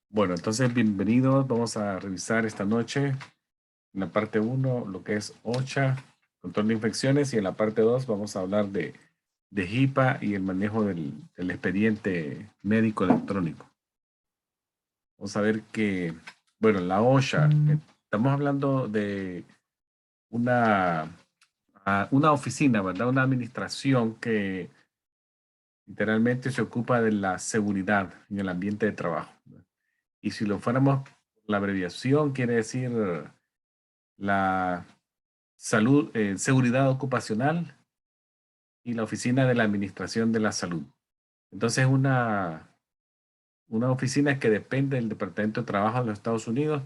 Bueno, entonces bienvenidos. Vamos a revisar esta noche en la parte uno lo que es OSHA, control de infecciones, y en la parte 2 vamos a hablar de HIPAA y el manejo del expediente médico electrónico. Vamos a ver que, bueno, la OSHA, estamos hablando de una, una oficina, ¿verdad? Una administración que literalmente se ocupa de la seguridad en el ambiente de trabajo. Y si lo fuéramos, la abreviación quiere decir la salud, seguridad ocupacional y la oficina de la administración de la salud. Entonces, una oficina que depende del Departamento de Trabajo de los Estados Unidos.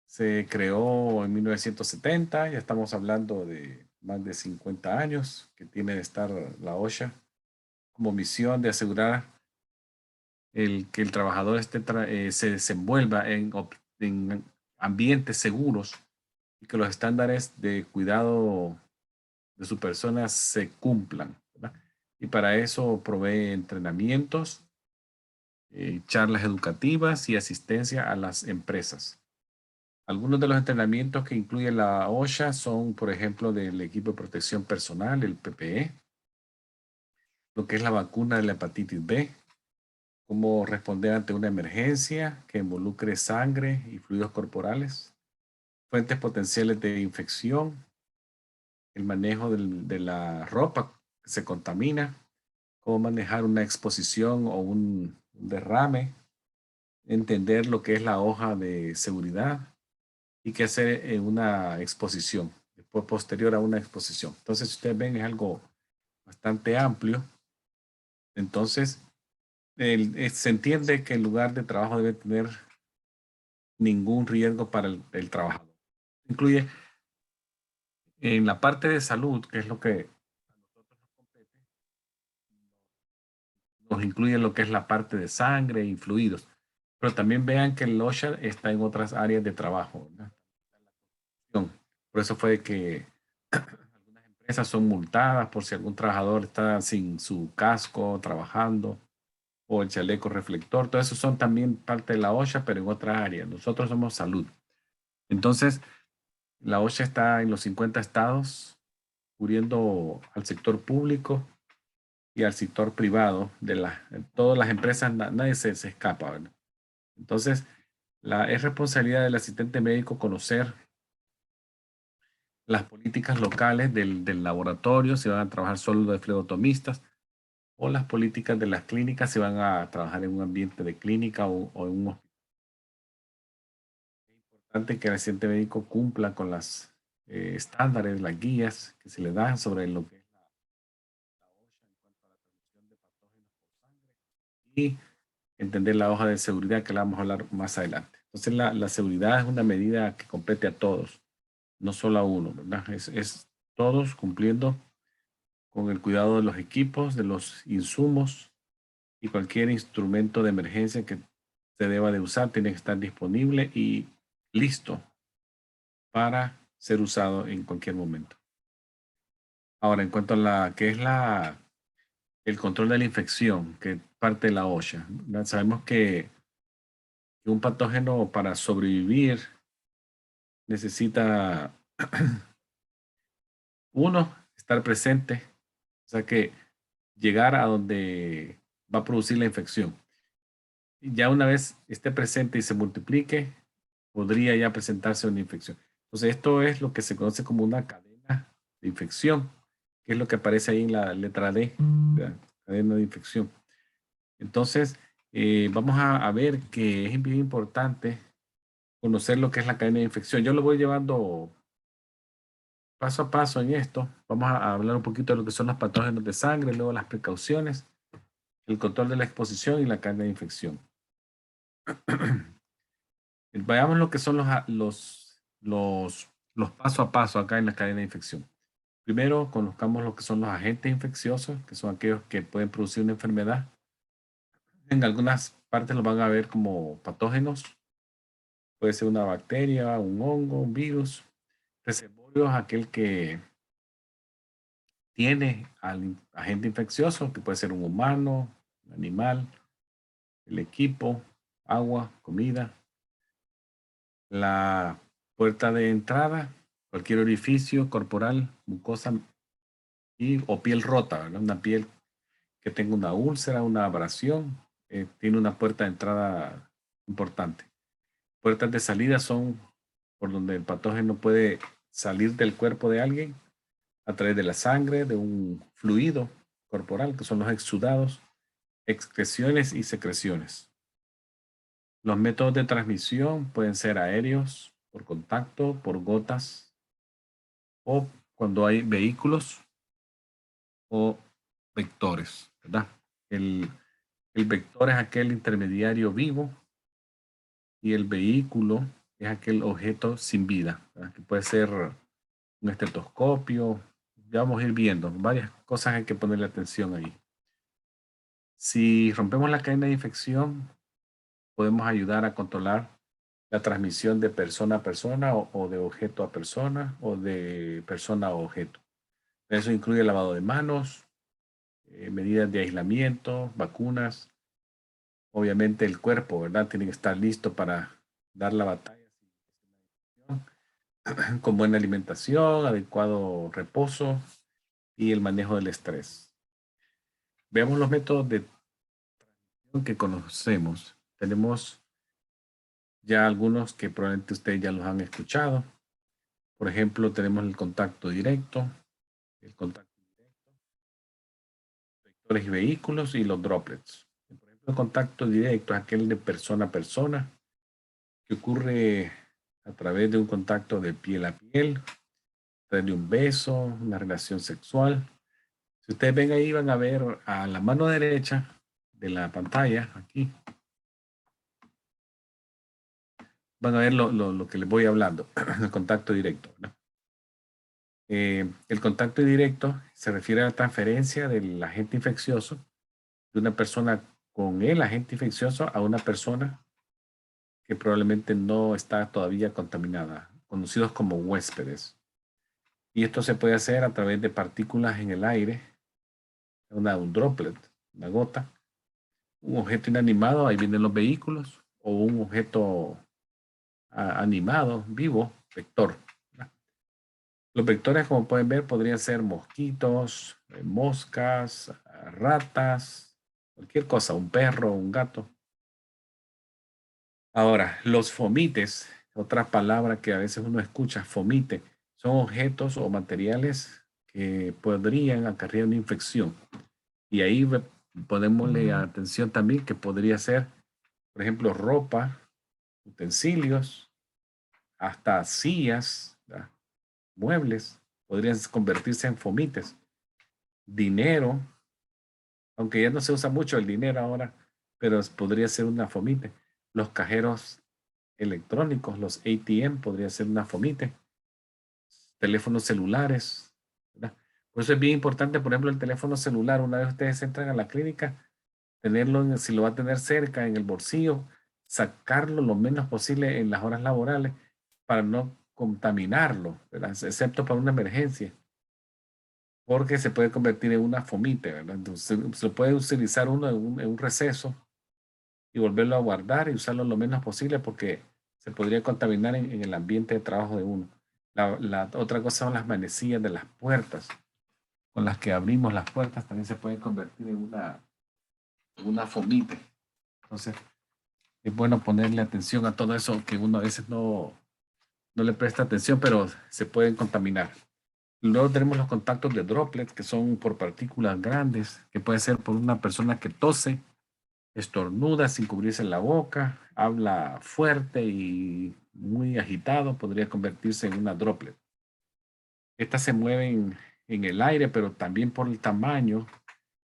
Se creó en 1970, ya estamos hablando de más de 50 años que tiene de estar la OSHA como misión de asegurar que el trabajador se desenvuelva en ambientes seguros y que los estándares de cuidado de su persona se cumplan, ¿verdad? Y para eso provee entrenamientos, charlas educativas y asistencia a las empresas. Algunos de los entrenamientos que incluye la OSHA son, por ejemplo, del equipo de protección personal, el PPE, lo que es la vacuna de la hepatitis B, cómo responder ante una emergencia que involucre sangre y fluidos corporales, fuentes potenciales de infección, el manejo de la ropa que se contamina, cómo manejar una exposición o un derrame, entender lo que es la hoja de seguridad y qué hacer en una exposición, después posterior a una exposición. Entonces, si ustedes ven, es algo bastante amplio. Entonces, se entiende que el lugar de trabajo debe tener ningún riesgo para el trabajador. Incluye en la parte de salud, que es lo que a nosotros nos compete, nos incluye lo que es la parte de sangre y fluidos. Pero también vean que el OSHA está en otras áreas de trabajo, ¿verdad? Por eso fue que algunas empresas son multadas por si algún trabajador está sin su casco trabajando o el chaleco reflector. Todo eso son también parte de la OSHA, pero en otra área. Nosotros somos salud. Entonces, la OSHA está en los 50 estados, cubriendo al sector público y al sector privado. Todas las empresas, nadie se escapa, ¿verdad? Entonces, es responsabilidad del asistente médico conocer las políticas locales del laboratorio, si van a trabajar solo de flebotomistas, o las políticas de las clínicas, si van a trabajar en un ambiente de clínica o en un hospital. Es importante que el asistente médico cumpla con las estándares, las guías que se le dan sobre lo que es la OSHA en cuanto a la transmisión de patógenos por sangre y entender la hoja de seguridad que la vamos a hablar más adelante. Entonces, la seguridad es una medida que compete a todos, no solo a uno, ¿verdad? Es todos cumpliendo con el cuidado de los equipos, de los insumos y cualquier instrumento de emergencia que se deba de usar tiene que estar disponible y listo para ser usado en cualquier momento. Ahora, en cuanto a que es el control de la infección, que es parte de la OSHA, ¿verdad? Sabemos que un patógeno para sobrevivir necesita, uno, estar presente, o sea que llegar a donde va a producir la infección. Ya una vez esté presente y se multiplique, podría ya presentarse una infección. Entonces, esto es lo que se conoce como una cadena de infección, que es lo que aparece ahí en la letra D, ¿verdad? Cadena de infección. Entonces, vamos a ver que es bien importante conocer lo que es la cadena de infección. Yo lo voy llevando paso a paso en esto. Vamos a hablar un poquito de lo que son los patógenos de sangre, luego las precauciones, el control de la exposición y la cadena de infección. Veamos lo que son los paso a paso acá en la cadena de infección. Primero, conozcamos lo que son los agentes infecciosos, que son aquellos que pueden producir una enfermedad. En algunas partes los van a ver como patógenos. Puede ser una bacteria, un hongo, un virus. Reservorio es aquel que tiene al agente infeccioso, que puede ser un humano, un animal, el equipo. agua, comida. La puerta de entrada, cualquier orificio corporal, mucosa o piel rota, ¿verdad? Una piel que tenga una úlcera, una abrasión, tiene una puerta de entrada importante. Puertas de salida son por donde el patógeno puede salir del cuerpo de alguien a través de la sangre, de un fluido corporal, que son los exudados, excreciones y secreciones. Los métodos de transmisión pueden ser aéreos, por contacto, por gotas, o cuando hay vehículos o vectores, ¿verdad? El vector es aquel intermediario vivo y el vehículo es aquel objeto sin vida, ¿verdad? Que puede ser un estetoscopio. Ya vamos a ir viendo, varias cosas hay que ponerle atención ahí. Si rompemos la cadena de infección, podemos ayudar a controlar la transmisión de persona a persona o de objeto a persona o de persona a objeto. Eso incluye lavado de manos, medidas de aislamiento, vacunas. Obviamente el cuerpo, ¿verdad? Tiene que estar listo para dar la batalla con buena alimentación, adecuado reposo y el manejo del estrés. Veamos los métodos de transmisión que conocemos. Tenemos ya algunos que probablemente ustedes ya los han escuchado. Por ejemplo, tenemos el contacto directo, el contacto directo, vectores y vehículos y los droplets. Por ejemplo, el contacto directo es aquel de persona a persona que ocurre a través de un contacto de piel a piel, a través de un beso, una relación sexual. Si ustedes ven ahí, van a ver a la mano derecha de la pantalla, aquí, van a ver lo que les voy hablando, el contacto directo, ¿no? El contacto directo se refiere a la transferencia del agente infeccioso de una persona con el agente infeccioso a una persona que probablemente no está todavía contaminada, conocidos como huéspedes. Y esto se puede hacer a través de partículas en el aire, un droplet, una gota, un objeto inanimado, ahí vienen los vehículos, o un objeto animado, vivo, vector. Los vectores, como pueden ver, podrían ser mosquitos, moscas, ratas, cualquier cosa, un perro, un gato. Ahora, los fomites, otra palabra que a veces uno escucha, fomite, son objetos o materiales que podrían acarrear una infección. Y ahí podemos leer atención también que podría ser, por ejemplo, ropa, utensilios, hasta sillas, ¿verdad? Muebles, podrían convertirse en fomites. Dinero, aunque ya no se usa mucho el dinero ahora, pero podría ser una fomite. Los cajeros electrónicos, los ATM, podría ser una fomite. Teléfonos celulares, ¿verdad? Por eso es bien importante, por ejemplo, el teléfono celular. Una vez ustedes entran a la clínica, tenerlo, si lo va a tener cerca, en el bolsillo, sacarlo lo menos posible en las horas laborales para no contaminarlo, ¿verdad? Excepto para una emergencia, porque se puede convertir en una fomite, ¿verdad? Entonces, se lo puede utilizar uno en un receso y volverlo a guardar y usarlo lo menos posible porque se podría contaminar en el ambiente de trabajo de uno. La otra cosa son las manecillas de las puertas, con las que abrimos las puertas, también se pueden convertir en una fomite. Entonces, es bueno ponerle atención a todo eso que uno a veces no le presta atención, pero se pueden contaminar. Luego tenemos los contactos de droplets, que son por partículas grandes, que puede ser por una persona que tose, estornuda sin cubrirse la boca, habla fuerte y muy agitado, podría convertirse en una droplet. Estas se mueven en el aire, pero también por el tamaño,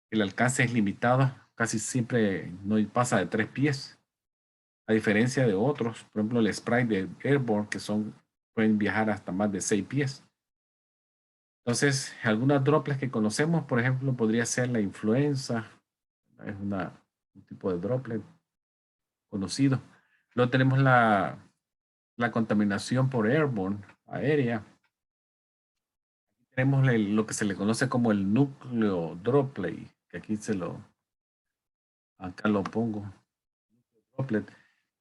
el alcance es limitado, casi siempre no pasa de 3 pies, a diferencia de otros, por ejemplo el spray de Airborne, que pueden viajar hasta más de 6 pies. Entonces, algunas droplets que conocemos, por ejemplo, podría ser la influenza, es un tipo de droplet conocido. Luego tenemos la contaminación por airborne, aérea. Tenemos lo que se le conoce como el núcleo droplet, que acá lo pongo, droplet.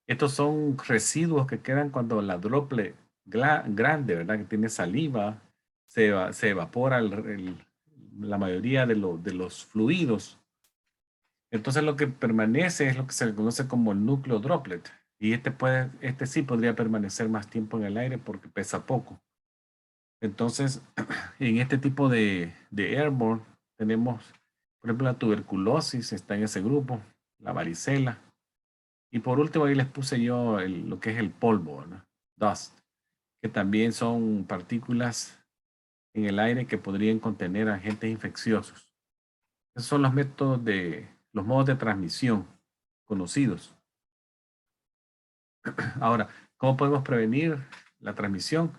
Estos son residuos que quedan cuando la droplet grande, ¿verdad? Que tiene saliva, se evapora la mayoría de los fluidos. Entonces lo que permanece es lo que se conoce como el núcleo droplet. Y este sí podría permanecer más tiempo en el aire porque pesa poco. Entonces, en este tipo de airborne tenemos, por ejemplo, la tuberculosis está en ese grupo, la varicela. Y por último, ahí les puse yo lo que es el polvo, ¿no? Dust, que también son partículas en el aire que podrían contener agentes infecciosos. Esos son los modos de transmisión conocidos. Ahora, ¿cómo podemos prevenir la transmisión?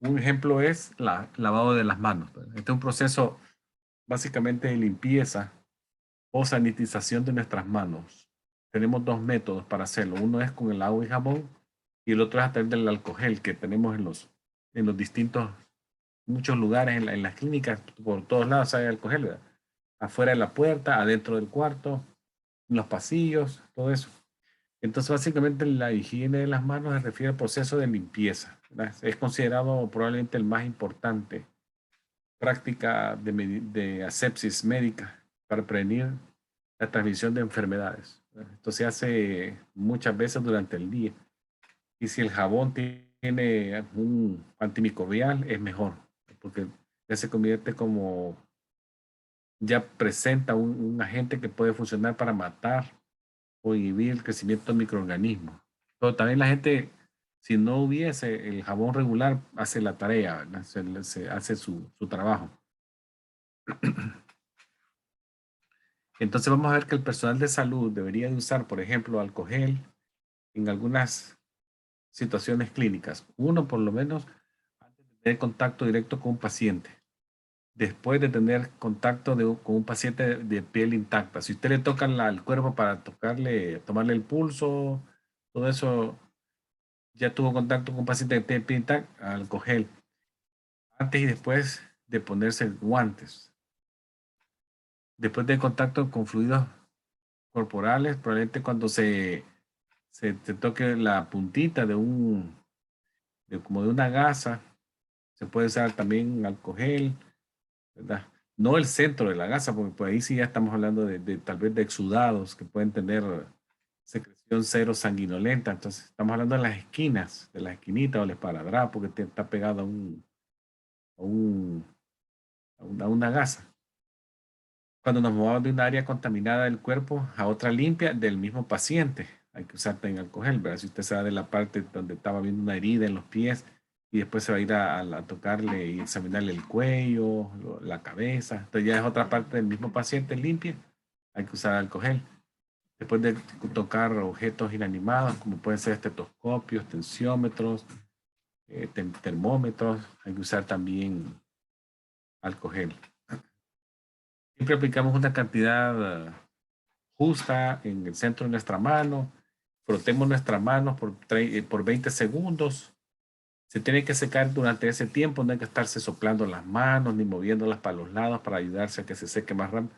Un ejemplo es lavado de las manos. Este es un proceso básicamente de limpieza o sanitización de nuestras manos. Tenemos dos métodos para hacerlo. Uno es con el agua y jabón y el otro es a través del alcohol gel que tenemos en los distintos, muchos lugares, en las clínicas, por todos lados hay alcohol gel, ¿verdad? Afuera de la puerta, adentro del cuarto, en los pasillos, todo eso. Entonces, básicamente la higiene de las manos se refiere al proceso de limpieza, ¿verdad? Es considerado probablemente el más importante práctica de asepsis médica para prevenir la transmisión de enfermedades. Esto se hace muchas veces durante el día. Y si el jabón tiene un antimicrobial, es mejor, porque ya se convierte como, ya presenta un agente que puede funcionar para matar o inhibir el crecimiento de microorganismos. Pero también la gente, si no hubiese el jabón regular, hace la tarea, ¿verdad? Se hace su trabajo. Entonces vamos a ver que el personal de salud debería de usar, por ejemplo, alcohol gel en algunas situaciones clínicas. Uno, por lo menos, antes de tener contacto directo con un paciente. Después de tener contacto con un paciente de piel intacta. Si usted le toca el cuerpo para tomarle el pulso, todo eso, ya tuvo contacto con un paciente de piel intacta, alcohol gel. Antes y después de ponerse guantes. Después de contacto con fluidos corporales, probablemente cuando se toque la puntita como de una gasa, se puede usar también alcohol gel, ¿verdad? No el centro de la gasa, porque por ahí sí ya estamos hablando de tal vez de exudados que pueden tener secreción cero sanguinolenta. Entonces estamos hablando de las esquinas, de las esquinitas o el esparadrapo que está pegado a, un, a una gasa. Cuando nos movamos de un área contaminada del cuerpo a otra limpia del mismo paciente, hay que usar también alcohol gel, ¿verdad? Si usted se va de la parte donde estaba viendo una herida en los pies y después se va a ir a tocarle y examinarle el cuello, la cabeza, entonces ya es otra parte del mismo paciente limpia, hay que usar alcohol gel. Después de tocar objetos inanimados, como pueden ser estetoscopios, tensiómetros, termómetros, hay que usar también alcohol gel. Siempre aplicamos una cantidad justa en el centro de nuestra mano. Frotemos nuestras manos por 20 segundos. Se tiene que secar durante ese tiempo, no hay que estarse soplando las manos ni moviéndolas para los lados para ayudarse a que se seque más rápido.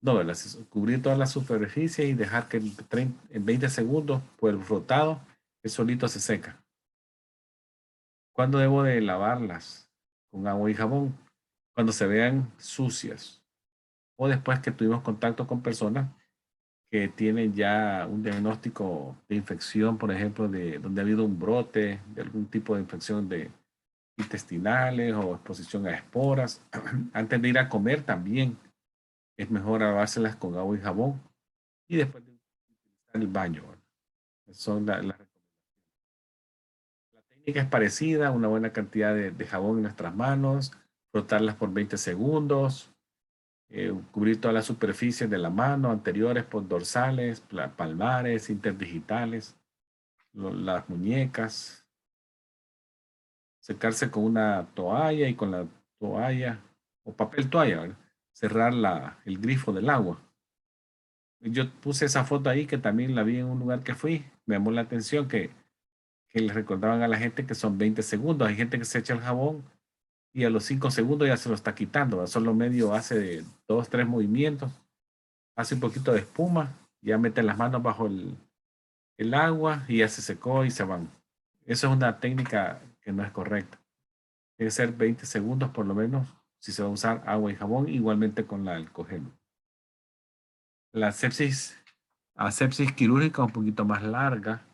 No, ¿verdad? Cubrir toda la superficie y dejar que en 20 segundos, por el frotado, el solito se seca. ¿Cuándo debo de lavarlas? Con agua y jabón. Cuando se vean sucias o después que tuvimos contacto con personas que tienen ya un diagnóstico de infección, por ejemplo, de donde ha habido un brote de algún tipo de infección de intestinales o exposición a esporas. Antes de ir a comer también es mejor lavárselas con agua y jabón y después de utilizar el baño. Son la técnica es parecida, una buena cantidad de jabón en nuestras manos, frotarlas por 20 segundos, cubrir todas las superficies de la mano, anteriores por dorsales, palmares, interdigitales, las muñecas, secarse con una toalla y con la toalla o papel toalla, ¿verdad? Cerrar el grifo del agua. Yo puse esa foto ahí que también la vi en un lugar que fui. Me llamó la atención que les recordaban a la gente que son 20 segundos. Hay gente que se echa el jabón y a los 5 segundos ya se lo está quitando, ¿verdad? Solo medio hace 2, 3 movimientos, hace un poquito de espuma, ya mete las manos bajo el agua y ya se secó y se van. Eso es una técnica que no es correcta. Debe ser 20 segundos por lo menos si se va a usar agua y jabón, igualmente con la alcohol gel. La asepsis quirúrgica un poquito más larga.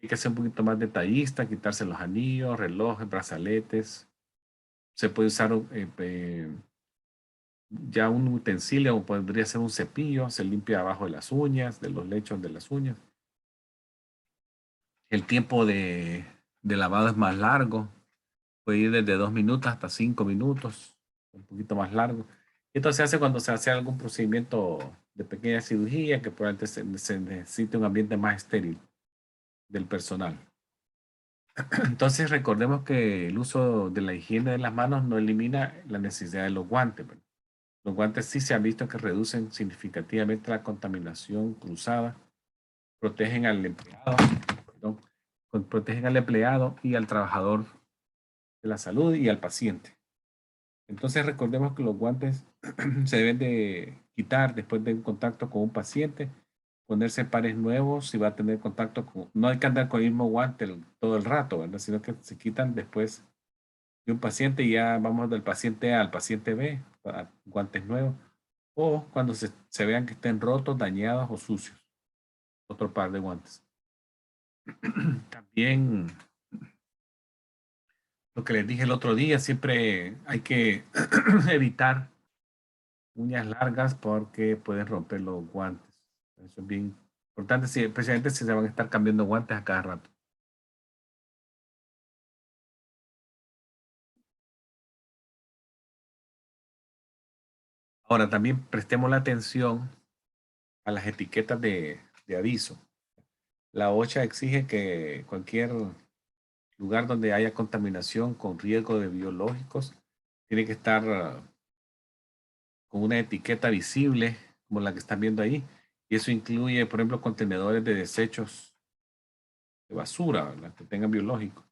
Hay que ser un poquito más detallista, quitarse los anillos, relojes, brazaletes. Se puede usar ya un utensilio, o podría ser un cepillo, se limpia abajo de las uñas, de los lechos de las uñas. El tiempo de lavado es más largo, puede ir desde 2 minutos hasta 5 minutos, un poquito más largo. Esto se hace cuando se hace algún procedimiento de pequeña cirugía que probablemente se necesite un ambiente más estéril del personal. Entonces recordemos que el uso de la higiene de las manos no elimina la necesidad de los guantes, ¿verdad? Los guantes sí se ha visto que reducen significativamente la contaminación cruzada, protegen al empleado, perdón, protegen al empleado y al trabajador de la salud y al paciente. Entonces recordemos que los guantes se deben de quitar después de un contacto con un paciente, ponerse pares nuevos si va a tener contacto con... No hay que andar con el mismo guante todo el rato, ¿verdad? Sino que se quitan después de un paciente y ya vamos del paciente A al paciente B, para guantes nuevos, o cuando se vean que estén rotos, dañados o sucios, otro par de guantes. También lo que les dije el otro día, siempre hay que evitar uñas largas porque pueden romper los guantes. Eso es bien importante, especialmente si se van a estar cambiando guantes a cada rato. Ahora, también prestemos la atención a las etiquetas de aviso. La OSHA exige que cualquier lugar donde haya contaminación con riesgo de biológicos tiene que estar con una etiqueta visible, como la que están viendo ahí. Y eso incluye, por ejemplo, contenedores de desechos de basura, ¿verdad? Que tengan biológicos,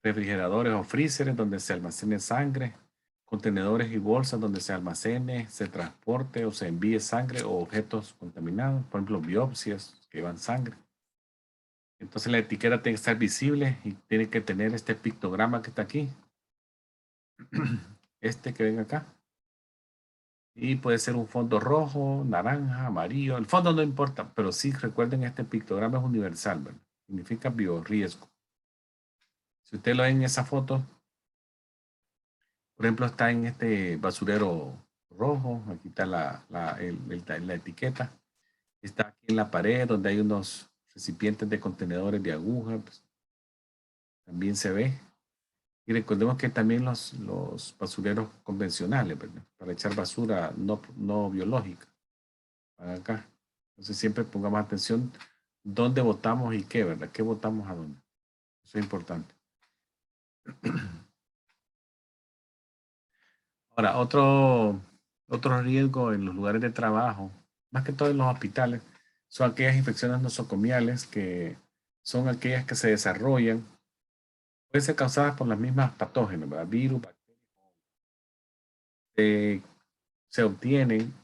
refrigeradores o freezers donde se almacene sangre, contenedores y bolsas donde se almacene, se transporte o se envíe sangre o objetos contaminados, por ejemplo, biopsias que llevan sangre. Entonces la etiqueta tiene que estar visible y tiene que tener este pictograma que está aquí, este que ven acá. Y puede ser un fondo rojo, naranja, amarillo. El fondo no importa, pero sí recuerden este pictograma es universal, ¿verdad? Significa biorriesgo. Si ustedes lo ven en esa foto, por ejemplo, está en este basurero rojo, aquí está la etiqueta. Está aquí en la pared donde hay unos recipientes de contenedores de aguja, pues, también se ve. Y recordemos que también los basureros convencionales, ¿verdad? Para echar basura no biológica, para acá. Entonces siempre pongamos atención dónde votamos y qué, ¿verdad? ¿Qué votamos a dónde? Eso es importante. Ahora, otro riesgo en los lugares de trabajo, más que todo en los hospitales, son aquellas infecciones nosocomiales que son aquellas que se desarrollan, pueden ser causadas por las mismas patógenos, ¿verdad? Virus, bacterias, se obtienen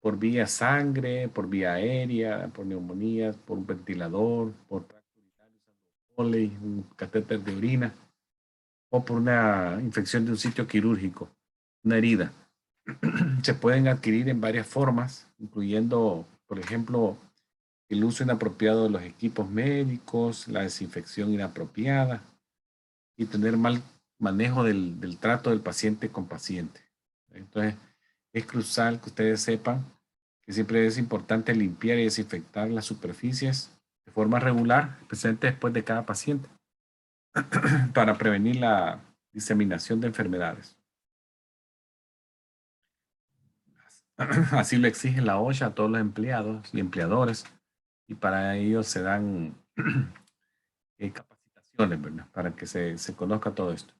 por vía sangre, por vía aérea, por neumonías, por un ventilador, por tracto urinario usando Foley, un catéter de orina, o por una infección de un sitio quirúrgico, una herida. Se pueden adquirir en varias formas, incluyendo, por ejemplo, el uso inapropiado de los equipos médicos, la desinfección inapropiada y tener mal manejo del trato del paciente con paciente. Entonces, es crucial que ustedes sepan que siempre es importante limpiar y desinfectar las superficies de forma regular, especialmente después de cada paciente, para prevenir la diseminación de enfermedades. Así lo exige la OSHA a todos los empleados y empleadores, y para ello se dan capacitaciones, ¿verdad? Para que se conozca todo esto.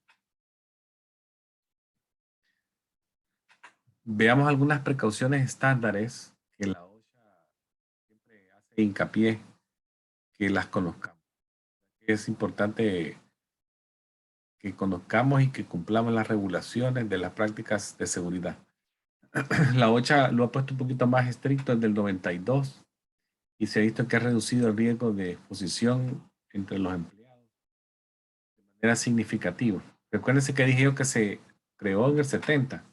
Veamos algunas precauciones estándares que la OSHA siempre hace hincapié que las conozcamos. Es importante que conozcamos y que cumplamos las regulaciones de las prácticas de seguridad. La OSHA lo ha puesto un poquito más estricto desde el 92 y se ha visto que ha reducido el riesgo de exposición entre los empleados de manera significativa. Recuérdense que dije yo que se creó en el 70,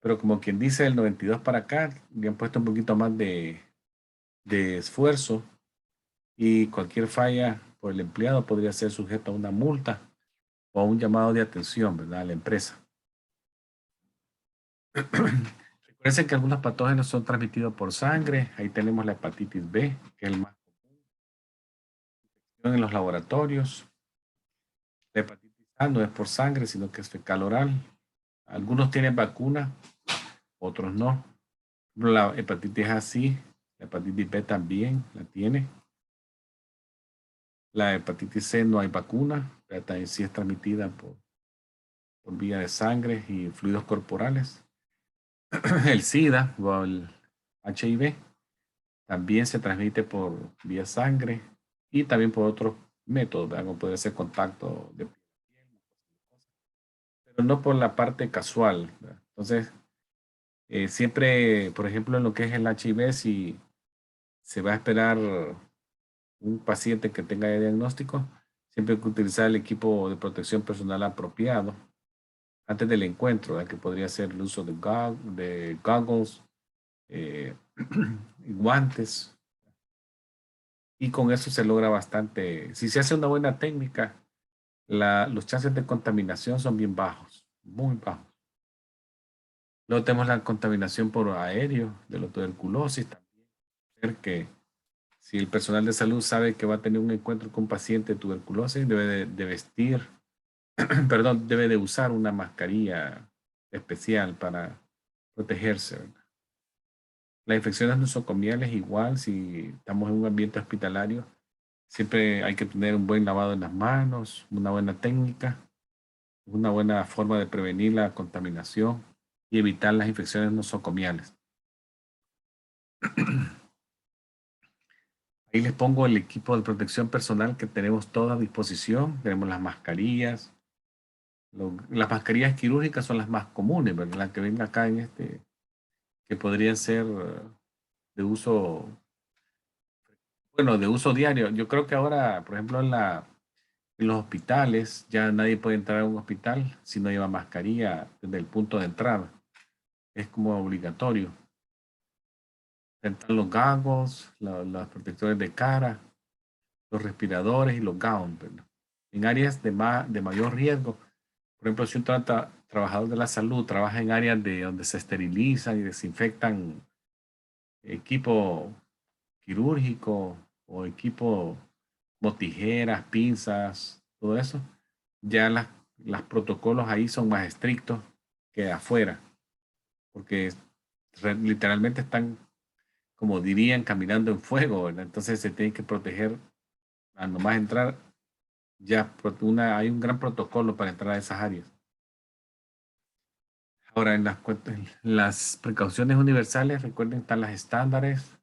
pero como quien dice, del 92 para acá, le han puesto un poquito más de esfuerzo y cualquier falla por el empleado podría ser sujeto a una multa o a un llamado de atención, ¿verdad? A la empresa. Recuerden que algunos patógenos son transmitidos por sangre. Ahí tenemos la hepatitis B, que es el más común en los laboratorios. La hepatitis A no es por sangre, sino que es fecal oral. Algunos tienen vacuna, otros no. La hepatitis A sí, la hepatitis B también la tiene. La hepatitis C no hay vacuna, pero también sí es transmitida por vía de sangre y fluidos corporales. El SIDA o el HIV también se transmite por vía sangre y también por otros métodos, ¿verdad? Como puede ser contacto de piel, pero no por la parte casual, ¿verdad? Entonces, siempre, por ejemplo, en lo que es el HIV, si se va a esperar un paciente que tenga diagnóstico, siempre hay que utilizar el equipo de protección personal apropiado antes del encuentro, ¿verdad? Que podría ser el uso de goggles, eh, guantes, y con eso se logra bastante. Si se hace una buena técnica, los chances de contaminación son bien bajos, muy bajos. Luego tenemos la contaminación por aéreo de la tuberculosis. También que si el personal de salud sabe que va a tener un encuentro con un paciente de tuberculosis, debe de vestir, perdón, debe de usar una mascarilla especial para protegerse, ¿verdad? Las infecciones nosocomiales igual, si estamos en un ambiente hospitalario, siempre hay que tener un buen lavado en las manos, una buena técnica, una buena forma de prevenir la contaminación y evitar las infecciones nosocomiales. Ahí les pongo el equipo de protección personal que tenemos todo a disposición. Tenemos las mascarillas. Las mascarillas quirúrgicas son las más comunes, ¿verdad? Las que ven acá en que podrían ser de uso, bueno, de uso diario. Yo creo que ahora, por ejemplo, en los hospitales, ya nadie puede entrar a un hospital si no lleva mascarilla desde el punto de entrada. Es como obligatorio. Están los goggles, los protectores de cara, los respiradores y los gowns, ¿verdad? En áreas de mayor riesgo, por ejemplo, si un trabajador de la salud trabaja en áreas de donde se esterilizan y desinfectan equipo quirúrgico o equipo como tijeras, pinzas, todo eso, ya las protocolos ahí son más estrictos que afuera, porque literalmente están, como dirían, caminando en fuego, ¿verdad? Entonces se tienen que proteger al nomás entrar. Ya hay un gran protocolo para entrar a esas áreas. Ahora, en las precauciones universales, recuerden, están las estándares,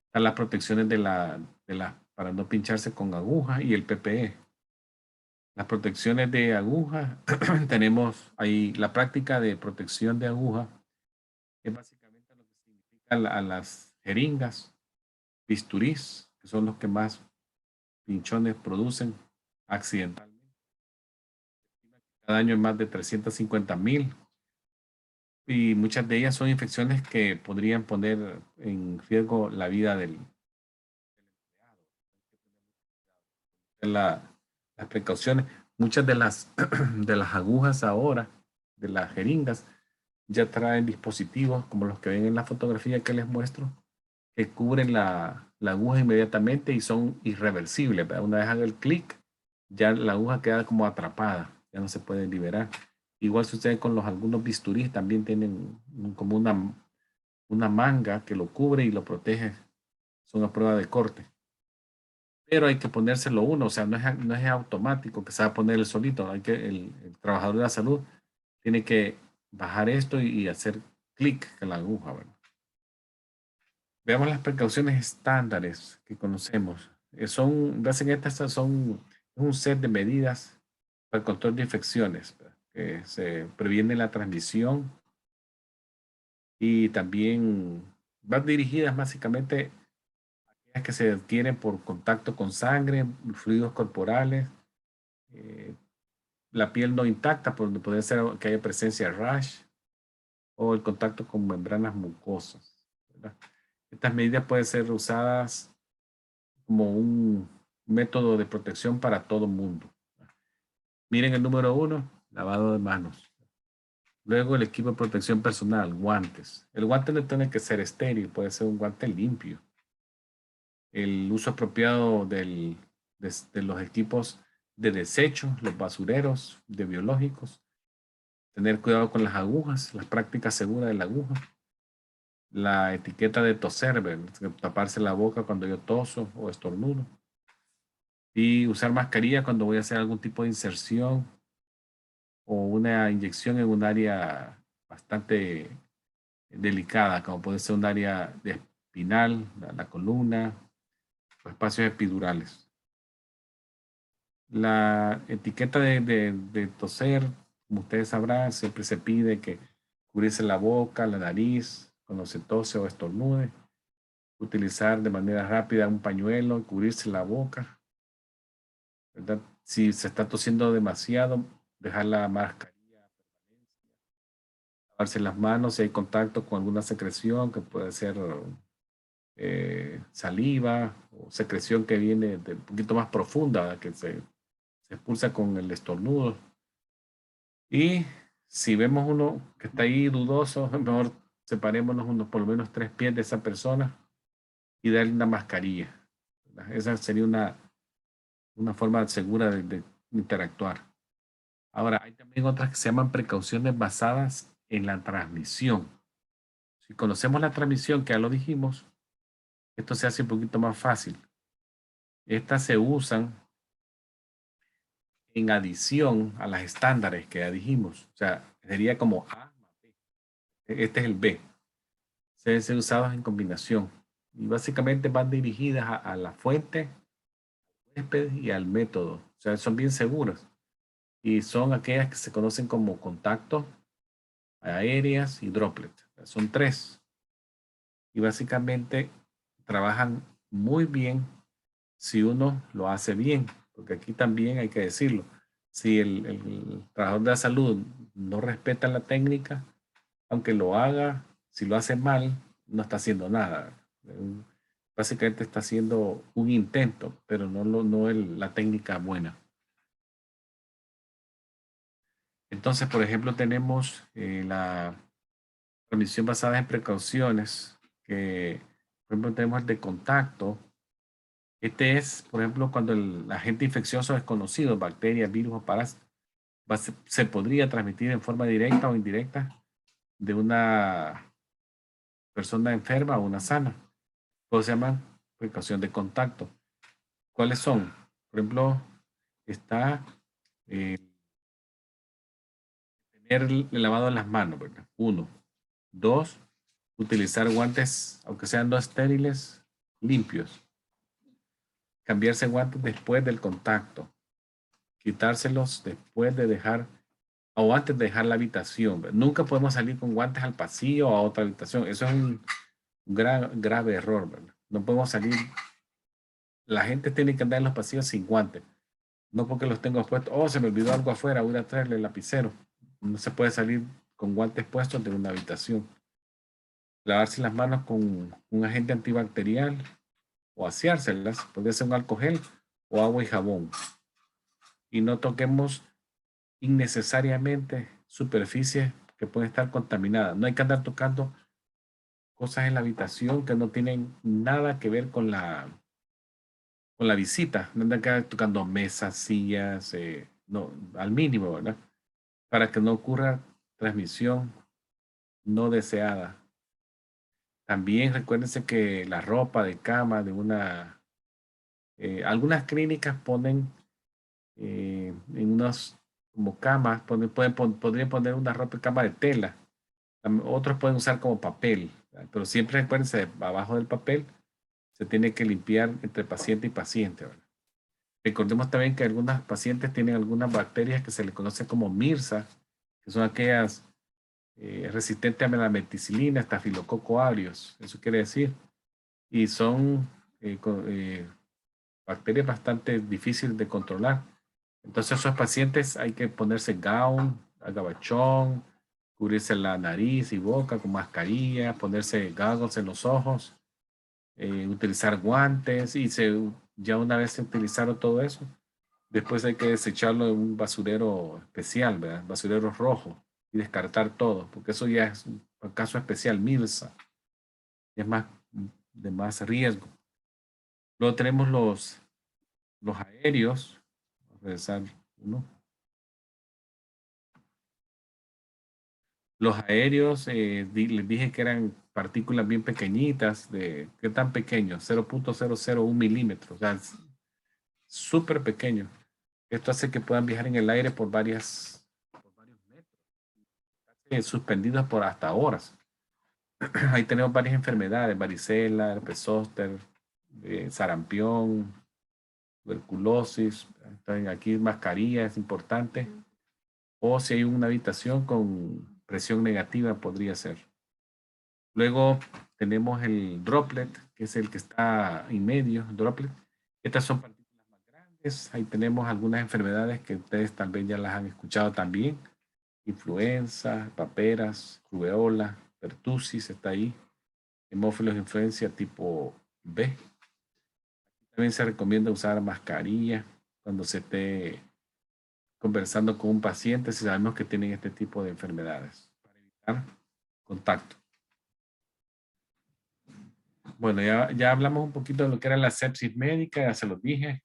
están las protecciones para no pincharse con aguja y el PPE. Las protecciones de aguja, tenemos ahí la práctica de protección de aguja, que es básicamente lo que significa a las jeringas, bisturís, que son los que más pinchones producen accidentalmente. Cada año hay más de 350,000 y muchas de ellas son infecciones que podrían poner en riesgo la vida del empleado. Las precauciones, muchas de las agujas ahora, de las jeringas, ya traen dispositivos como los que ven en la fotografía que les muestro, que cubren la aguja inmediatamente y son irreversibles, ¿verdad? Una vez haga el clic, ya la aguja queda como atrapada, ya no se puede liberar. Igual sucede con algunos bisturís, también tienen como una manga que lo cubre y lo protege. Son a prueba de corte. Pero hay que ponérselo uno, o sea, no es automático que se va a poner el solito. El trabajador de la salud tiene que bajar esto y hacer clic en la aguja, ¿verdad? Veamos las precauciones estándares que conocemos. Estas son un set de medidas para el control de infecciones, ¿verdad? Que se previene la transmisión y también van dirigidas básicamente que se adquieren por contacto con sangre, fluidos corporales, la piel no intacta, por donde puede ser que haya presencia de rash, o el contacto con membranas mucosas, ¿verdad? Estas medidas pueden ser usadas como un método de protección para todo el mundo. Miren el número 1, lavado de manos. Luego el equipo de protección personal, guantes. El guante no tiene que ser estéril, puede ser un guante limpio. El uso apropiado de los equipos de desecho, los basureros de biológicos. Tener cuidado con las agujas, las prácticas seguras de la aguja. La etiqueta de toser, taparse la boca cuando yo toso o estornudo. Y usar mascarilla cuando voy a hacer algún tipo de inserción o una inyección en un área bastante delicada, como puede ser un área de espinal, la columna, o espacios epidurales. La etiqueta de toser, como ustedes sabrán, siempre se pide que cubrirse la boca, la nariz, cuando se tose o estornude. Utilizar de manera rápida un pañuelo, cubrirse la boca, ¿verdad? Si se está tosiendo demasiado, dejar la mascarilla, lavarse las manos si hay contacto con alguna secreción que puede ser saliva o secreción que viene de un poquito más profunda, que se expulsa con el estornudo. Y si vemos uno que está ahí dudoso, mejor separémonos unos por lo menos 3 pies de esa persona y darle una mascarilla, ¿verdad? Esa sería una forma segura de interactuar. Ahora, hay también otras que se llaman precauciones basadas en la transmisión. Si conocemos la transmisión, que ya lo dijimos, esto se hace un poquito más fácil. Estas se usan en adición a las estándares que ya dijimos. O sea, sería como A más B. Este es el B. Se deben ser usados en combinación. Y básicamente van dirigidas a la fuente, al huésped y al método. O sea, son bien seguras. Y son aquellas que se conocen como contacto, aéreas y droplet. Son 3. Y básicamente trabajan muy bien si uno lo hace bien, porque aquí también hay que decirlo, si el trabajador de la salud no respeta la técnica, aunque lo haga, si lo hace mal, no está haciendo nada. Básicamente está haciendo un intento, pero no la técnica buena. Entonces, por ejemplo, tenemos la transmisión basada en precauciones, que por ejemplo tenemos el de contacto. Este es, por ejemplo, cuando el agente infeccioso desconocido, bacterias, virus o parásitos, se podría transmitir en forma directa o indirecta de una persona enferma a una sana. Pues se llama precaución de contacto. ¿Cuáles son? Por ejemplo, está eh, tener el lavado de las manos, ¿verdad? 1. 2. Utilizar guantes, aunque sean no estériles, limpios. Cambiarse guantes después del contacto. Quitárselos después de dejar o antes de dejar la habitación. Nunca podemos salir con guantes al pasillo o a otra habitación. Eso es un grave error, ¿verdad? No podemos salir. La gente tiene que andar en los pasillos sin guantes. No porque los tengo puestos. Oh, se me olvidó algo afuera, voy a traerle el lapicero. No se puede salir con guantes puestos de una habitación. Lavarse las manos con un agente antibacterial o aseárselas. Puede ser un alcohol gel o agua y jabón. Y no toquemos innecesariamente superficies que pueden estar contaminadas. No hay que andar tocando cosas en la habitación que no tienen nada que ver con la visita. No andan que tocando mesas, sillas, no, al mínimo, ¿verdad? Para que no ocurra transmisión no deseada. También recuérdense que la ropa de cama de algunas clínicas ponen en unas como camas, podrían poner una ropa de cama de tela. Otros pueden usar como papel, ¿verdad? Pero siempre recuérdense, abajo del papel se tiene que limpiar entre paciente y paciente, ¿verdad? Recordemos también que algunos pacientes tienen algunas bacterias que se les conoce como MRSA, que son aquellas resistentes a la meticilina, Staphylococcus aureus, eso quiere decir, y son bacterias bastante difíciles de controlar. Entonces, esos pacientes hay que ponerse gown, agabachón, cubrirse la nariz y boca con mascarilla, ponerse goggles en los ojos, utilizar guantes y ya una vez se utilizaron todo eso, después hay que desecharlo en un basurero especial, ¿verdad? Basurero rojo y descartar todo, porque eso ya es un caso especial, MILSA, es más de más riesgo. Luego tenemos los aéreos, vamos a regresar uno. Los aéreos, les dije que eran partículas bien pequeñitas, ¿qué tan pequeños? 0.001 milímetros, o sea, súper pequeño. Esto hace que puedan viajar en el aire por varios metros, suspendidos por hasta horas. Ahí tenemos varias enfermedades, varicela, herpes zóster, sarampión, tuberculosis. Entonces, aquí mascarilla es importante. O si hay una habitación con presión negativa, podría ser. Luego tenemos el droplet, que es el que está en medio, droplet. Estas son partículas más grandes. Ahí tenemos algunas enfermedades que ustedes tal vez ya las han escuchado también. Influenza, paperas, rubeola, pertussis está ahí. Hemófilos influencia tipo B. También se recomienda usar mascarilla cuando se esté conversando con un paciente si sabemos que tienen este tipo de enfermedades para evitar contacto. Bueno, ya hablamos un poquito de lo que era la sepsis médica, ya se los dije,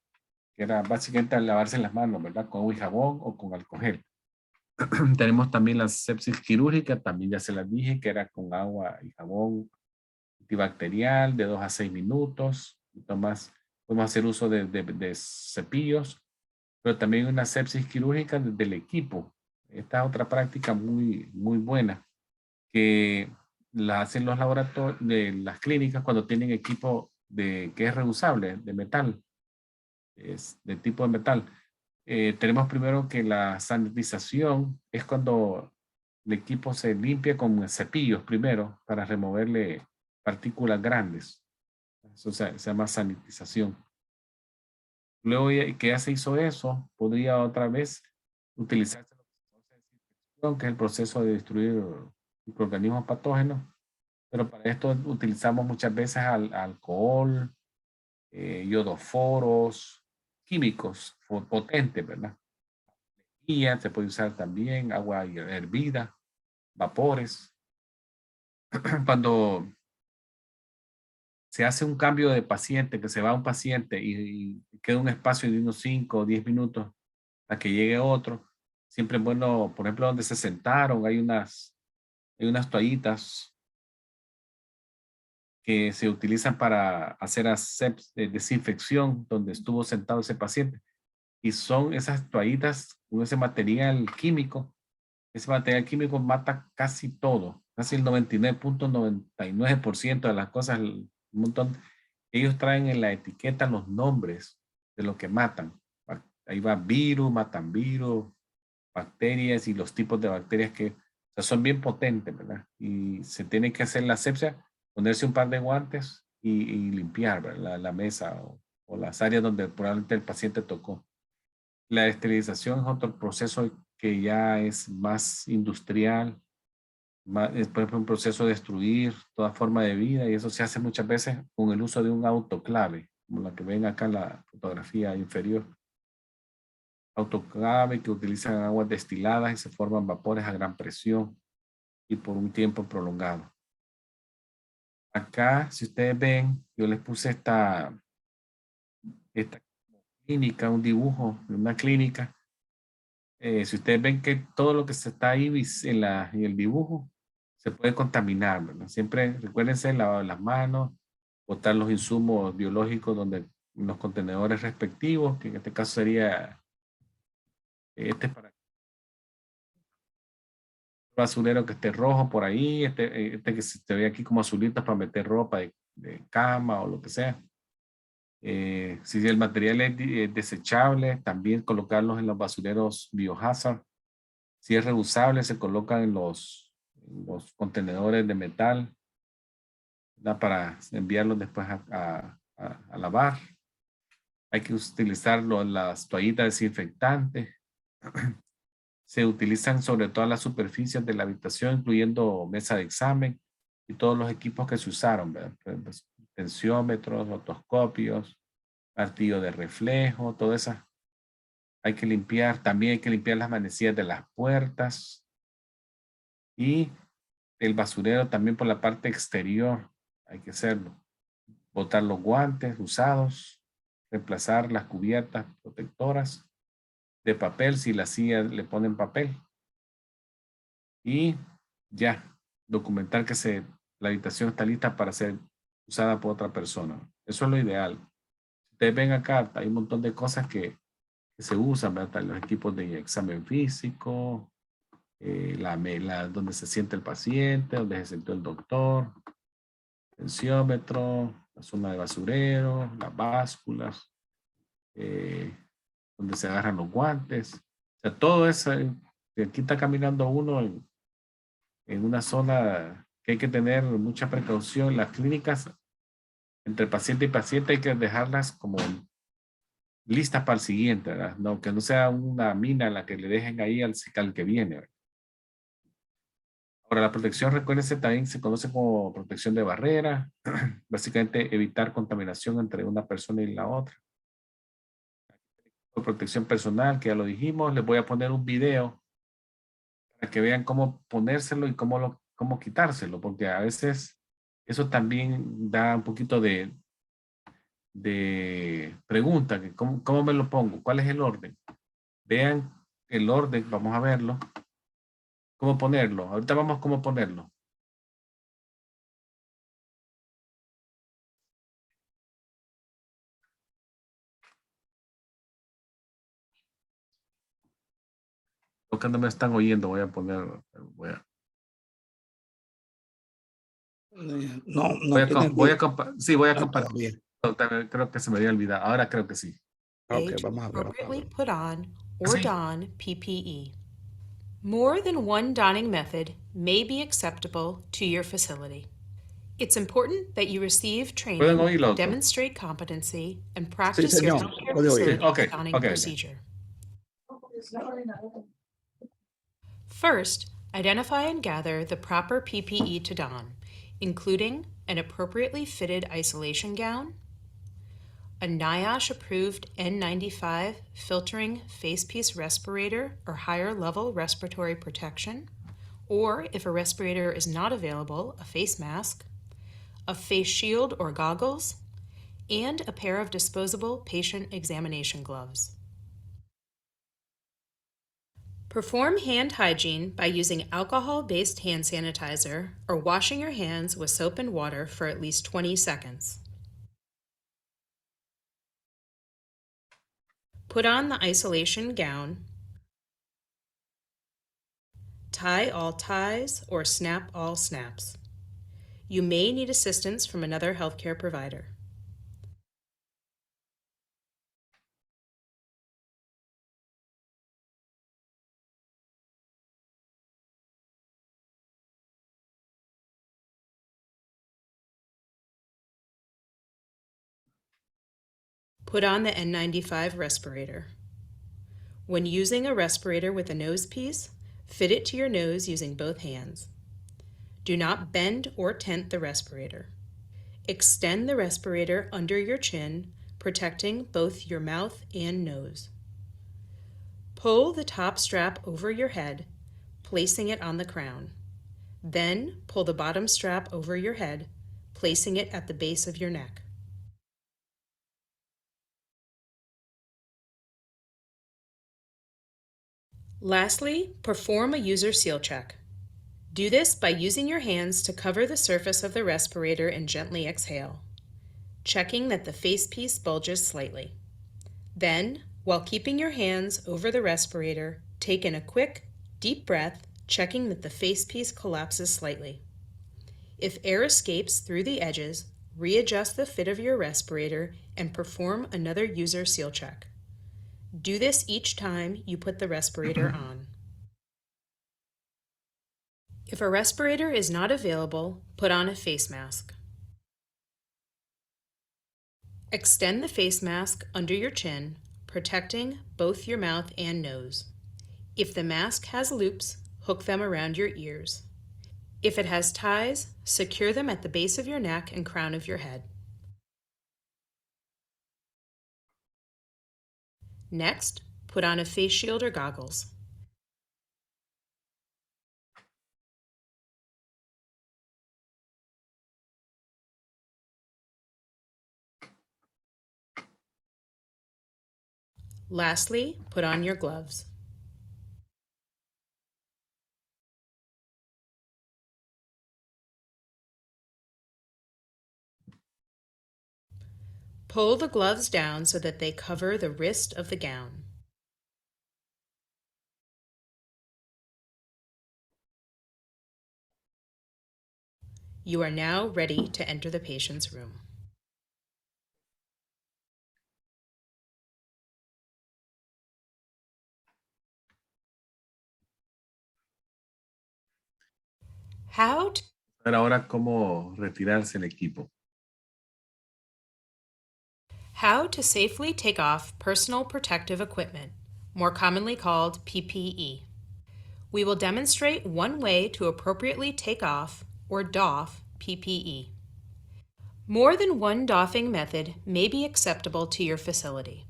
que era básicamente lavarse las manos, ¿verdad? Con agua y jabón o con alcohol gel. Tenemos también la sepsis quirúrgica, también ya se las dije, que era con agua y jabón antibacterial de 2 a 6 minutos. Más, podemos hacer uso de cepillos, pero también una sepsis quirúrgica del equipo. Esta es otra práctica muy buena que la hacen los laboratorios de las clínicas cuando tienen equipo que es reusable, de metal, es de tipo de metal. Tenemos primero que la sanitización es cuando el equipo se limpia con cepillos primero para removerle partículas grandes. Eso se llama sanitización. Luego que ya se hizo eso, podría otra vez utilizarse lo que se conoce desinfección, que es el proceso de destruir microorganismos patógenos. Pero para esto utilizamos muchas veces alcohol, iodoforos, químicos potentes, ¿verdad? Y se puede usar también agua hervida, vapores. Cuando se hace un cambio de paciente, que se va un paciente y queda un espacio de unos 5 o 10 minutos a que llegue otro, siempre es bueno, por ejemplo, donde se sentaron, hay unas toallitas que se utilizan para hacer desinfección donde estuvo sentado ese paciente. Y son esas toallitas con ese material químico. Ese material químico mata casi todo, casi el 99.99% de las cosas, un montón. Ellos traen en la etiqueta los nombres de lo que matan. Ahí va virus, matan virus, bacterias y los tipos de bacterias que son bien potentes, ¿verdad? Y se tiene que hacer la asepsia, ponerse un par de guantes y limpiar la mesa o las áreas donde probablemente el paciente tocó. La esterilización es otro proceso que ya es más industrial, es por ejemplo un proceso de destruir toda forma de vida y eso se hace muchas veces con el uso de un autoclave, como la que ven acá en la fotografía inferior. Autoclave que utilizan aguas destiladas y se forman vapores a gran presión y por un tiempo prolongado. Acá, si ustedes ven, yo les puse esta clínica, un dibujo de una clínica. Si ustedes ven que todo lo que se está ahí en el dibujo se puede contaminar, ¿verdad? Siempre recuérdense lavar las manos, botar los insumos biológicos en los contenedores respectivos, que en este caso sería para basurero que esté rojo por ahí, este que se ve aquí como azulito para meter ropa de cama o lo que sea. Si el material es desechable, también colocarlos en los basureros biohazard. Si es reusable, se colocan en los contenedores de metal, ¿verdad? Para enviarlos después a a lavar. Hay que utilizarlo las toallitas desinfectantes. Se utilizan sobre todas las superficies de la habitación, incluyendo mesa de examen y todos los equipos que se usaron, ¿verdad? Tensiómetros, otoscopios, martillo de reflejo, todo eso. Hay que limpiar, también hay que limpiar las manecillas de las puertas y el basurero también por la parte exterior. Hay que hacerlo. Botar los guantes usados, reemplazar las cubiertas protectoras de papel si la silla le ponen papel. Y ya, documentar que la habitación está lista para ser usada por otra persona. Eso es lo ideal. Ustedes ven acá, hay un montón de cosas que se usan, ¿verdad? Los equipos de examen físico, donde se siente el paciente, donde se sentó el doctor, tensiómetro, la zona de basurero, las básculas, donde se agarran los guantes. O sea, todo eso, aquí está caminando uno en una zona que hay que tener mucha precaución. Las clínicas, entre paciente y paciente, hay que dejarlas como listas para el siguiente, ¿verdad? No, que no sea una mina la que le dejen ahí al que viene, ¿verdad? Ahora, la protección, recuérdense, también se conoce como protección de barrera. Básicamente, evitar contaminación entre una persona y la otra. Protección personal, que ya lo dijimos. Les voy a poner un video para que vean cómo ponérselo y cómo quitárselo, porque a veces eso también da un poquito de pregunta, que cómo me lo pongo, cuál es el orden. Vean el orden, vamos a verlo. ¿Cómo ponerlo? Ahorita vamos a cómo ponerlo. Lo que no me están oyendo, voy a poner, No, no tiene ruido. sí, voy a No, compartir. todavía. Creo que se me había olvidado. Ahora creo que sí. Ok, vamos a ver. Appropriately put on or Sí. don PPE. More than one donning method may be acceptable to your facility. It's important that you receive ¿Pueden training, oírlo, doctor? demonstrate competency, and Sí, practice your señor. healthcare Puede oír. facility Okay, donning okay. procedure. First, identify and gather the proper PPE to don, including an appropriately fitted isolation gown, a NIOSH-approved N95 filtering facepiece respirator or higher level respiratory protection, or if a respirator is not available, a face mask, a face shield or goggles, and a pair of disposable patient examination gloves. Perform hand hygiene by using alcohol-based hand sanitizer or washing your hands with soap and water for at least 20 seconds. Put on the isolation gown. Tie all ties or snap all snaps. You may need assistance from another healthcare provider. Put on the N95 respirator. When using a respirator with a nose piece, fit it to your nose using both hands. Do not bend or tent the respirator. Extend the respirator under your chin, protecting both your mouth and nose. Pull the top strap over your head, placing it on the crown. Then pull the bottom strap over your head, placing it at the base of your neck. Lastly, perform a user seal check. Do this by using your hands to cover the surface of the respirator and gently exhale, checking that the facepiece bulges slightly. Then, while keeping your hands over the respirator, take in a quick, deep breath, checking that the facepiece collapses slightly. If air escapes through the edges, readjust the fit of your respirator and perform another user seal check. Do this each time you put the respirator on. If a respirator is not available, put on a face mask. Extend the face mask under your chin, protecting both your mouth and nose. If the mask has loops, hook them around your ears. If it has ties, secure them at the base of your neck and crown of your head. Next, put on a face shield or goggles. Lastly, put on your gloves. Pull the gloves down so that they cover the wrist of the gown. You are now ready to enter the patient's room. How to ver ahora cómo retirarse el equipo. How to safely take off personal protective equipment, more commonly called PPE. We will demonstrate one way to appropriately take off or doff PPE. More than one doffing method may be acceptable to your facility.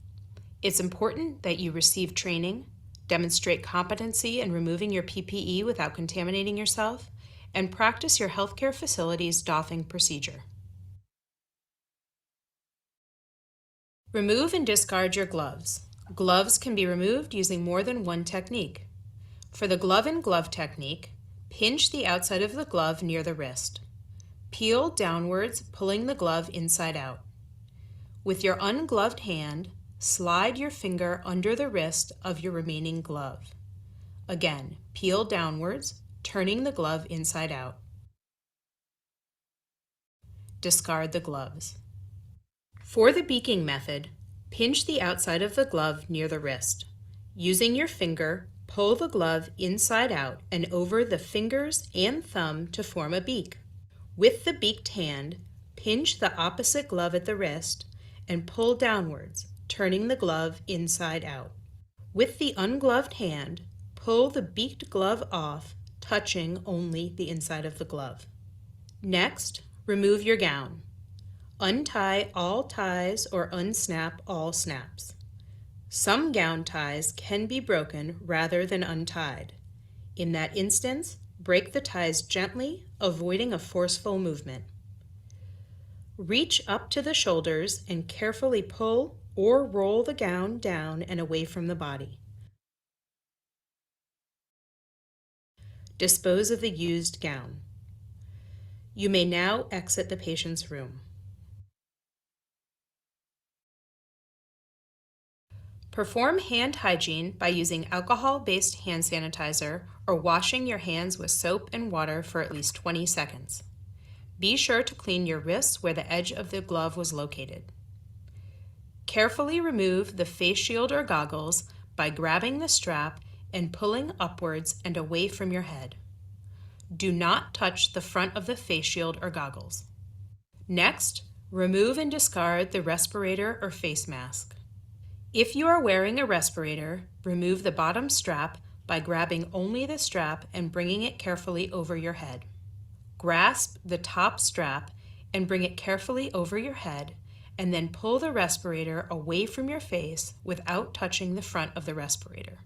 It's important that you receive training, demonstrate competency in removing your PPE without contaminating yourself, and practice your healthcare facility's doffing procedure. Remove and discard your gloves. Gloves can be removed using more than one technique. For the glove and glove technique, pinch the outside of the glove near the wrist. Peel downwards, pulling the glove inside out. With your ungloved hand, slide your finger under the wrist of your remaining glove. Again, peel downwards, turning the glove inside out. Discard the gloves. For the beaking method, pinch the outside of the glove near the wrist. Using your finger, pull the glove inside out and over the fingers and thumb to form a beak. With the beaked hand, pinch the opposite glove at the wrist and pull downwards, turning the glove inside out. With the ungloved hand, pull the beaked glove off, touching only the inside of the glove. Next, remove your gown. Untie all ties or unsnap all snaps. Some gown ties can be broken rather than untied. In that instance, break the ties gently, avoiding a forceful movement. Reach up to the shoulders and carefully pull or roll the gown down and away from the body. Dispose of the used gown. You may now exit the patient's room. Perform hand hygiene by using alcohol-based hand sanitizer or washing your hands with soap and water for at least 20 seconds. Be sure to clean your wrists where the edge of the glove was located. Carefully remove the face shield or goggles by grabbing the strap and pulling upwards and away from your head. Do not touch the front of the face shield or goggles. Next, remove and discard the respirator or face mask. If you are wearing a respirator, remove the bottom strap by grabbing only the strap and bringing it carefully over your head. Grasp the top strap and bring it carefully over your head, and then pull the respirator away from your face without touching the front of the respirator.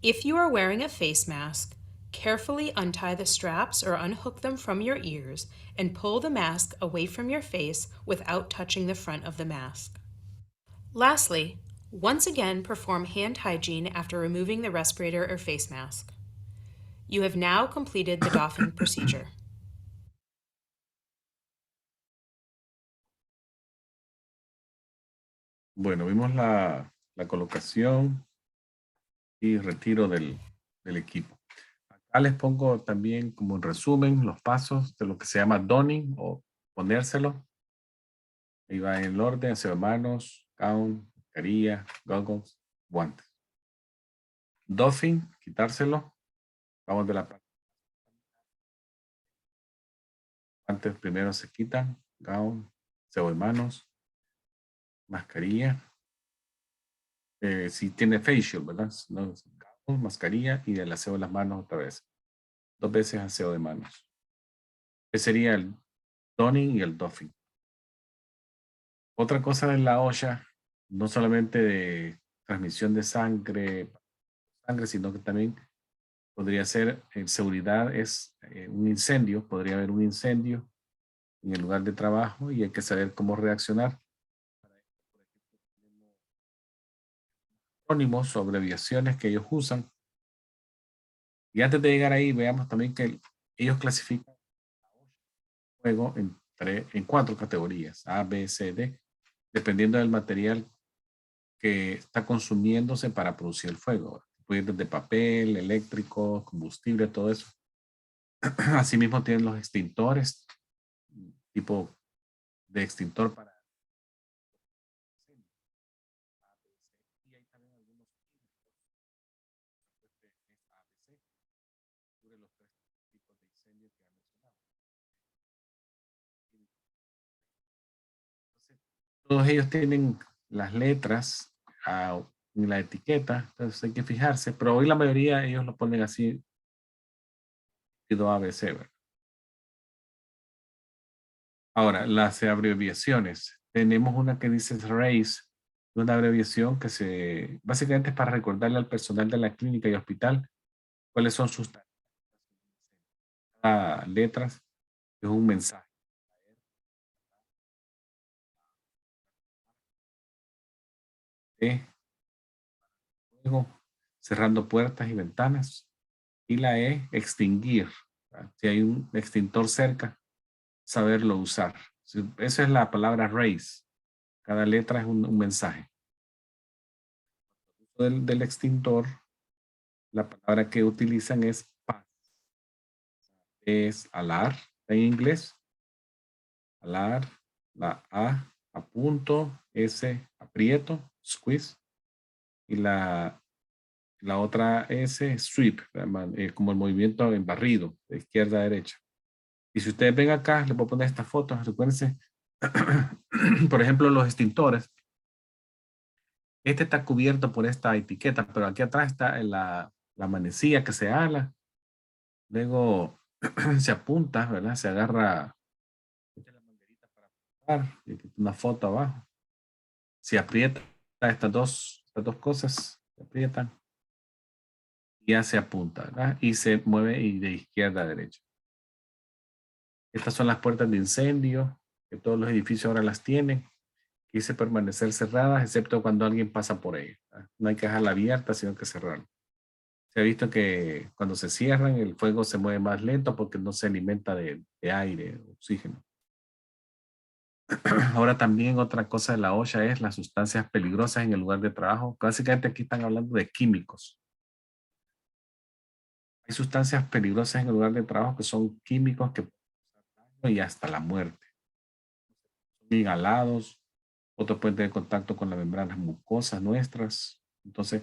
If you are wearing a face mask, carefully untie the straps or unhook them from your ears and pull the mask away from your face without touching the front of the mask. Lastly, once again, perform hand hygiene after removing the respirator or face mask. You have now completed the doffing procedure. Bueno, vimos la colocación y retiro del equipo. Acá les pongo también como en resumen los pasos de lo que se llama donning o ponérselo. Ahí va en el orden, manos, gown, mascarilla, goggles, guantes. Doffing, quitárselo. Vamos de la parte. Guantes primero se quitan, gown, manos. mascarilla. Si tiene facial, ¿verdad? No, mascarilla y el aseo de las manos otra vez. 2 veces aseo de manos. Ese sería el toning y el doffing. Otra cosa de la OSHA, no solamente de transmisión de sangre, sino que también podría ser en seguridad, es un incendio, podría haber un incendio en el lugar de trabajo y hay que saber cómo reaccionar. Acrónimos o abreviaciones que ellos usan. Y antes de llegar ahí, veamos también que ellos clasifican el fuego en 4 categorías, A, B, C, D, dependiendo del material que está consumiéndose para producir el fuego. Puede ir desde papel, eléctrico, combustible, todo eso. Asimismo tienen los extintores, tipo de extintor para... Y hay también algunos sobre los 3 tipos de incendios que han mencionado. Entonces, todos ellos tienen las letras en la etiqueta, entonces hay que fijarse, pero hoy la mayoría ellos lo ponen así, ABC. ¿Verdad? Ahora, las abreviaciones. Tenemos una que dice RACE, una abreviación que básicamente es para recordarle al personal de la clínica y hospital cuáles son sus tareas. Cada letras es un mensaje. Fuego, cerrando puertas y ventanas. Y la E, extinguir. ¿Verdad? Si hay un extintor cerca, saberlo usar. Esa es la palabra RACE. Cada letra es un mensaje. Del extintor, la palabra que utilizan es PAS. Es alar en inglés. Alar, la A punto, S aprieto, squeeze. Y la otra S, sweep, como el movimiento en barrido, de izquierda a derecha. Y si ustedes ven acá, les voy a poner estas fotos, recuérdense, por ejemplo, los extintores. Este está cubierto por esta etiqueta, pero aquí atrás está la manecilla que se ala. Luego se apunta, ¿verdad? Se agarra la manguerita para apuntar. Y aquí una foto abajo. Se aprieta estas dos cosas, se aprietan. Y ya se apunta, ¿verdad? Y se mueve de izquierda a derecha. Estas son las puertas de incendio, que todos los edificios ahora las tienen. Quise permanecer cerradas, excepto cuando alguien pasa por ellas. No hay que dejarla abierta, sino que cerrarla. Se ha visto que cuando se cierran, el fuego se mueve más lento porque no se alimenta de aire, oxígeno. Ahora también otra cosa de la OSHA es las sustancias peligrosas en el lugar de trabajo. Básicamente aquí están hablando de químicos. Hay sustancias peligrosas en el lugar de trabajo que son químicos que pueden causar daño y hasta la muerte. Son inhalados, otros pueden tener contacto con las membranas mucosas nuestras. Entonces,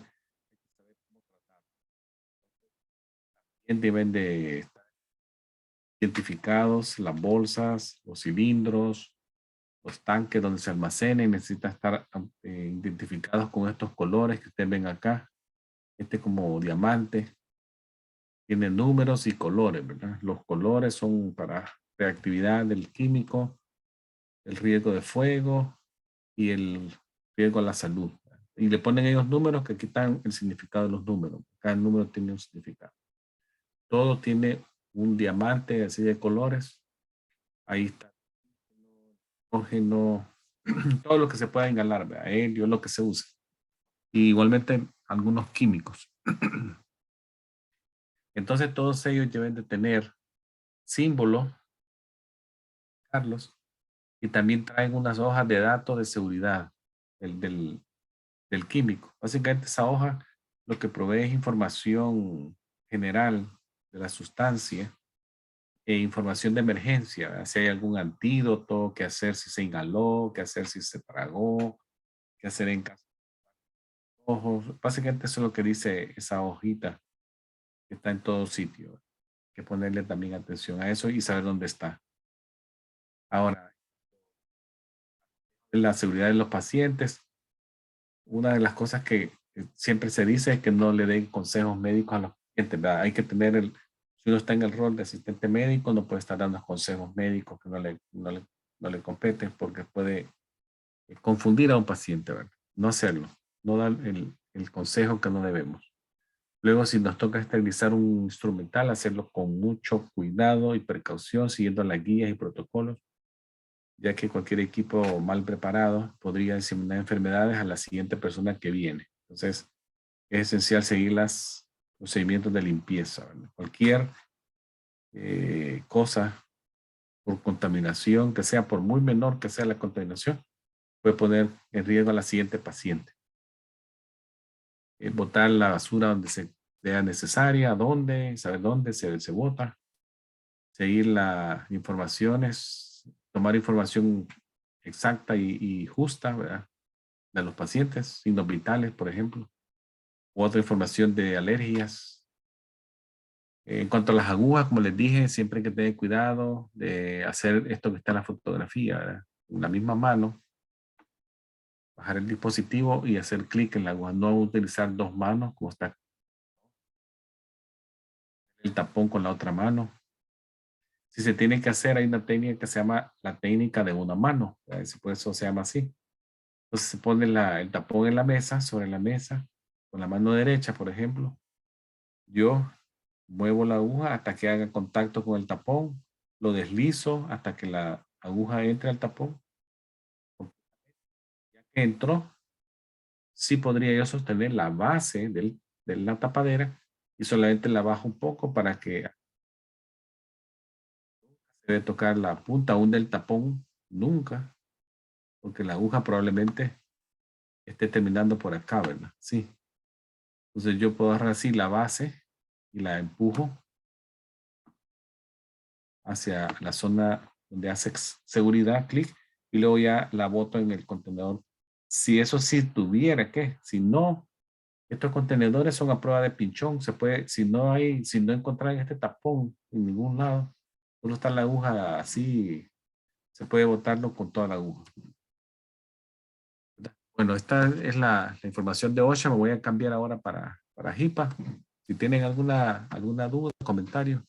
también deben de estar identificados las bolsas, los cilindros, los tanques donde se almacenen, necesitan estar identificados con estos colores que ustedes ven acá. Este como diamante. Tiene números y colores, ¿verdad? Los colores son para reactividad del químico, el riesgo de fuego y el riesgo a la salud. Y le ponen ellos números que quitan el significado de los números. Cada número tiene un significado. Todo tiene un diamante así de colores. Ahí está. Hidrógeno, todo lo que se pueda inhalar, ¿verdad? Helio, lo que se use. Y igualmente algunos químicos. Entonces todos ellos deben de tener símbolo, Carlos, y también traen unas hojas de datos de seguridad del químico. Básicamente esa hoja lo que provee es información general de la sustancia e información de emergencia, ¿verdad? Si hay algún antídoto, qué hacer si se inhaló, qué hacer si se tragó, qué hacer en caso de ojos. Básicamente eso es lo que dice esa hojita que está en todo sitio. Hay que ponerle también atención a eso y saber dónde está. Ahora, la seguridad de los pacientes. Una de las cosas que siempre se dice es que no le den consejos médicos a los pacientes, ¿verdad? Hay que tener si uno está en el rol de asistente médico, no puede estar dando consejos médicos que no le competen, porque puede confundir a un paciente, ¿verdad? No hacerlo, no dar el consejo que no debemos. Luego, si nos toca esterilizar un instrumental, hacerlo con mucho cuidado y precaución, siguiendo las guías y protocolos, ya que cualquier equipo mal preparado podría diseminar enfermedades a la siguiente persona que viene. Entonces, es esencial seguir los procedimientos de limpieza, ¿verdad? Cualquier cosa por contaminación, que sea por muy menor que sea la contaminación, puede poner en riesgo a la siguiente paciente. Botar la basura donde sea necesaria, dónde, saber dónde se bota, seguir las informaciones, tomar información exacta y justa, ¿verdad? De los pacientes, signos vitales, por ejemplo, u otra información de alergias. En cuanto a las agujas, como les dije, siempre hay que tener cuidado de hacer esto que está en la fotografía, ¿verdad? En la misma mano, bajar el dispositivo y hacer clic en la aguja. No utilizar dos manos, como está el tapón con la otra mano. Si se tiene que hacer, hay una técnica que se llama la técnica de una mano, por eso se llama así. Entonces se pone el tapón en la mesa, sobre la mesa, con la mano derecha, por ejemplo. Yo muevo la aguja hasta que haga contacto con el tapón, lo deslizo hasta que la aguja entre al tapón. Ya que entró, sí podría yo sostener la base de la tapadera y solamente la bajo un poco para que se debe tocar la punta aún del tapón, nunca, porque la aguja probablemente esté terminando por acá, ¿verdad? Sí. Entonces yo puedo agarrar así la base y la empujo hacia la zona donde hace seguridad, clic, y luego ya la boto en el contenedor. Si eso sí tuviera que, si no, estos contenedores son a prueba de pinchón. Se puede, si no encontrar este tapón en ningún lado, solo está la aguja así, se puede botarlo con toda la aguja. Bueno, esta es la información de OSHA. Me voy a cambiar ahora para HIPAA. Si tienen alguna duda, comentario.